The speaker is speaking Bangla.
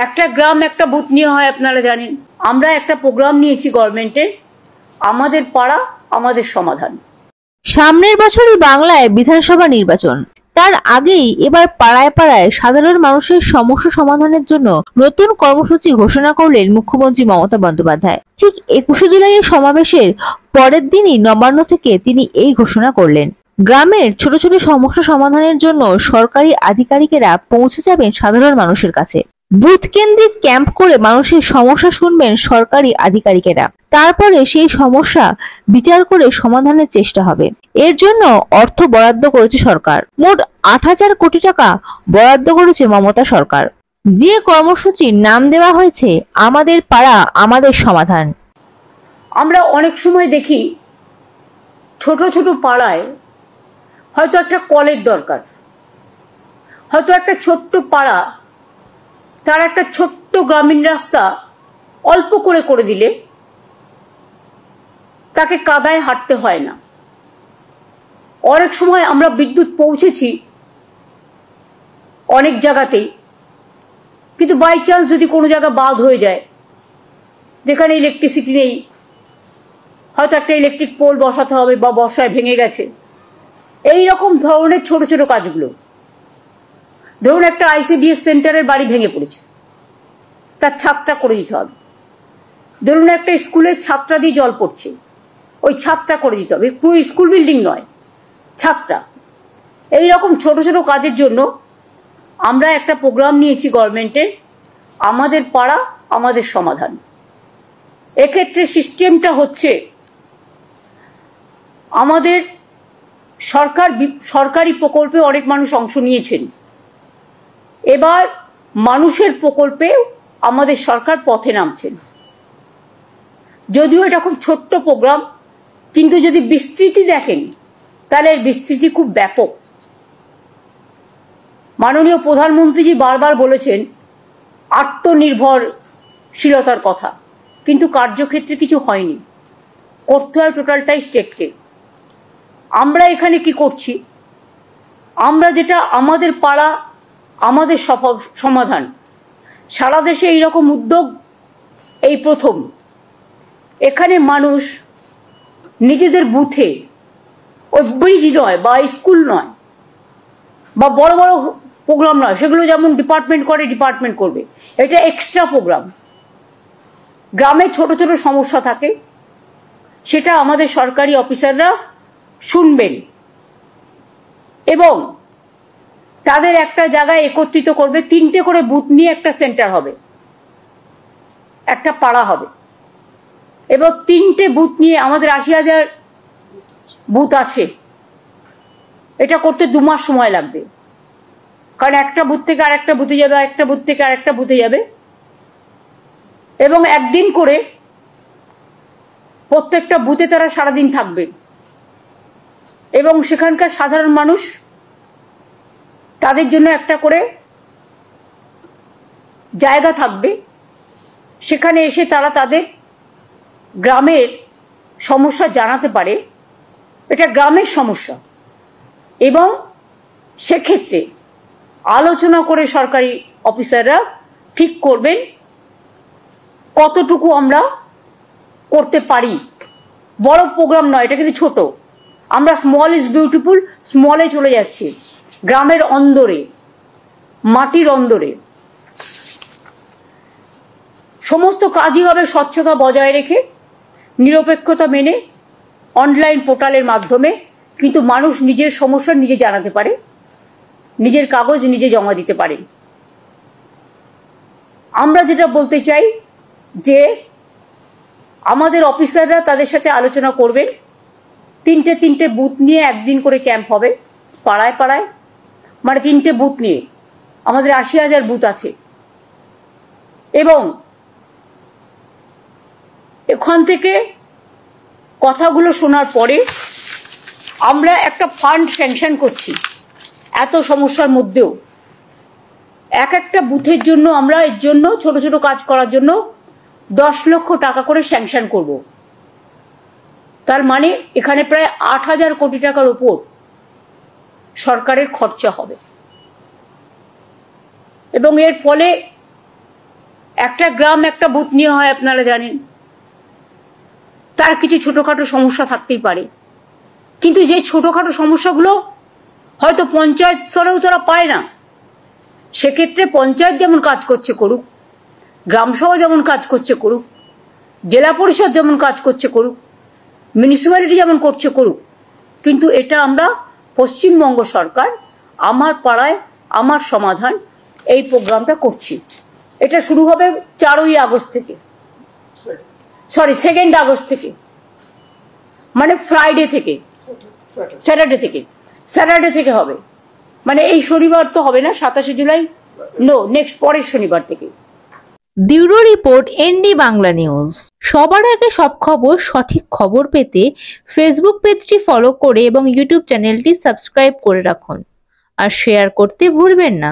একটা গ্রাম একটা বুথ নিয়ে হয়, আপনারা জানেন। আমরা একটা প্রোগ্রাম নিয়েছি গভর্নমেন্টের, আমাদের পাড়া আমাদের সমাধান। সামনের বছরই বাংলায় বিধানসভা নির্বাচন, তার আগেই এবার পাড়ায় পাড়ায় সাধারণ মানুষের সমস্যা সমাধানের জন্য নতুন কর্মসূচি ঘোষণা করলেন মুখ্যমন্ত্রী মমতা বন্দ্যোপাধ্যায়। ঠিক 21শে জুলাইয়ের সমাবেশের পরের দিনই নবান্ন থেকে তিনি এই ঘোষণা করলেন। গ্রামের ছোট ছোট সমস্যা সমাধানের জন্য সরকারি আধিকারিকেরা পৌঁছে যাবেন সাধারণ মানুষের কাছে। বুথ কেন্দ্রিক ক্যাম্প করে মানুষের সমস্যা শুনবেন সরকারি আধিকারিকেরা। তারপরে সেই সমস্যা বিচার করে সমাধানের চেষ্টা হবে। এর জন্য অর্থ বরাদ্দ করেছে সরকার। মোট 8,000 কোটি টাকা বরাদ্দ করেছে মমতা সরকার। যে কর্মসূচির নাম দেওয়া হয়েছে আমাদের পাড়া আমাদের সমাধান। আমরা অনেক সময় দেখি ছোট ছোট পাড়ায় হয়তো একটা কলের দরকার, হয়তো একটা ছোট্ট পাড়া তার একটা ছোট্ট গ্রামীণ রাস্তা অল্প করে করে দিলে তাকে কাদায় হাঁটতে হয় না। অনেক সময় আমরা বিদ্যুৎ পৌঁছেছি অনেক জায়গাতেই, কিন্তু বাই চান্স যদি কোনো জায়গা বাদ হয়ে যায়, যেখানে ইলেকট্রিসিটি নেই, হয়তো একটা ইলেকট্রিক পোল বসাতে হবে বা বর্ষায় ভেঙে গেছে, এই রকম ধরনের ছোট ছোট কাজগুলো। ধরুন একটা ICDS সেন্টারের বাড়ি ভেঙে পড়েছে, তার ছাদটা করে দিতে হবে। ধরুন একটা স্কুলের ছাদটা দিয়ে জল পড়ছে, ওই ছাদটা করে দিতে হবে। পুরো স্কুল বিল্ডিং নয়, ছাদটা। এইরকম ছোট ছোট কাজের জন্য আমরা একটা প্রোগ্রাম নিয়েছি গভর্নমেন্টের, আমাদের পাড়া আমাদের সমাধান। এক্ষেত্রে সিস্টেমটা হচ্ছে, আমাদের সরকারি প্রকল্পে অনেক মানুষ অংশ নিয়েছেন। এবার মানুষের প্রকল্পে আমাদের সরকার পথে নামছেন। যদিও এটা খুব ছোট্ট প্রোগ্রাম, কিন্তু যদি বিস্তৃতি দেখেন তাহলে এর বিস্তৃতি খুব ব্যাপক। মাননীয় প্রধানমন্ত্রীজি বারবার বলেছেন আত্মনির্ভরশীলতার কথা, কিন্তু কার্যক্ষেত্রে কিছু হয়নি। করতে হয় টোটালটাই স্টেটকে। আমরা এখানে কি করছি, আমরা যেটা আমাদের পাড়া আমাদের সমাধান, সারা দেশে এইরকম উদ্যোগ এই প্রথম। এখানে মানুষ নিজেদের বুথে, ওই ব্রিজ নয় বা স্কুল নয় বা বড় বড় প্রোগ্রাম নয়, সেগুলো যেমন ডিপার্টমেন্ট করে ডিপার্টমেন্ট করবে, এটা এক্সট্রা প্রোগ্রাম। গ্রামে ছোট ছোট সমস্যা থাকে, সেটা আমাদের সরকারি অফিসাররা শুনবেন এবং তাদের একটা জায়গায় একত্রিত করবে। 3টে করে বুথ নিয়ে একটা সেন্টার হবে, একটা পাড়া হবে। এবং 3টে বুথ নিয়ে আমাদের 80,000 বুথ আছে। এটা করতে 2 মাস সময় লাগবে, কারণ একটা বুথ থেকে আরেকটা বুথে যাবে, আরেকটা বুথ থেকে আরেকটা বুথে যাবে। এবং একদিন করে প্রত্যেকটা বুথে তারা সারাদিন থাকবে এবং সেখানকার সাধারণ মানুষ তাদের জন্য একটা করে জায়গা থাকবে, সেখানে এসে তারা তাদের গ্রামের সমস্যা জানাতে পারে। এটা গ্রামের সমস্যা এবং সেক্ষেত্রে আলোচনা করে সরকারি অফিসাররা ঠিক করবেন কতটুকু আমরা করতে পারি। বড় প্রোগ্রাম নয়, এটা কিন্তু ছোট। আমরা স্মল ইজ বিউটিফুল, স্মলে চলে যাচ্ছি, গ্রামের অন্দরে, মাটির অন্দরে। সমস্ত কাজই হবে স্বচ্ছতা বজায় রেখে, নিরপেক্ষতা মেনে, অনলাইন পোর্টালের মাধ্যমে। কিন্তু মানুষ নিজের সমস্যা নিজে জানাতে পারে, নিজের কাগজ নিজে জমা দিতে পারে। আমরা যেটা বলতে চাই যে আমাদের অফিসাররা তাদের সাথে আলোচনা করবেন। 3টে বুথ নিয়ে একদিন করে ক্যাম্প হবে পাড়ায় পাড়ায়, মানে 3টে বুথ নিয়ে। আমাদের 80,000 বুথ আছে এবং এখান থেকে কথাগুলো শোনার পরে আমরা একটা ফান্ড স্যাংশন করছি। এত সমস্যার মধ্যেও একটা বুথের জন্য আমরা এর জন্য ছোট ছোট কাজ করার জন্য 10 লক্ষ টাকা করে স্যাংশন করব। তার মানে এখানে প্রায় 8,000 কোটি টাকার উপর সরকারের খরচা হবে এবং এর ফলে একটা গ্রাম একটা বুথ নিয়ে হয়, আপনারা জানেন। তার কিছু ছোটোখাটো সমস্যা থাকতেই পারে, কিন্তু যে ছোটোখাটো সমস্যাগুলো হয়তো পঞ্চায়েত স্তরেও তারা পায় না, সেক্ষেত্রে পঞ্চায়েত যেমন কাজ করছে করুক, গ্রামসভা যেমন কাজ করছে করুক, জেলা পরিষদ যেমন কাজ করছে করুক, মিউনিসিপ্যালিটি যেমন করছে করুক। কিন্তু এটা আমরা পশ্চিমবঙ্গ সরকার আমার পাড়ায় আমার সমাধান এই প্রোগ্রামটা করছি। এটা শুরু হবে 4ই আগস্ট থেকে, 2 আগস্ট থেকে, মানে ফ্রাইডে থেকে, স্যাটারডে থেকে হবে। মানে এই শনিবার তো হবে না, 27শে জুলাই, নেক্সট পরের শনিবার থেকে। Bureau report, ND Bangla news. সবার আগে সব খবর, সঠিক খবর পেতে ফেসবুক পেজটি ফলো করে এবং ইউটিউব চ্যানেলটি সাবস্ক্রাইব করে রাখুন আর শেয়ার করতে ভুলবেন না।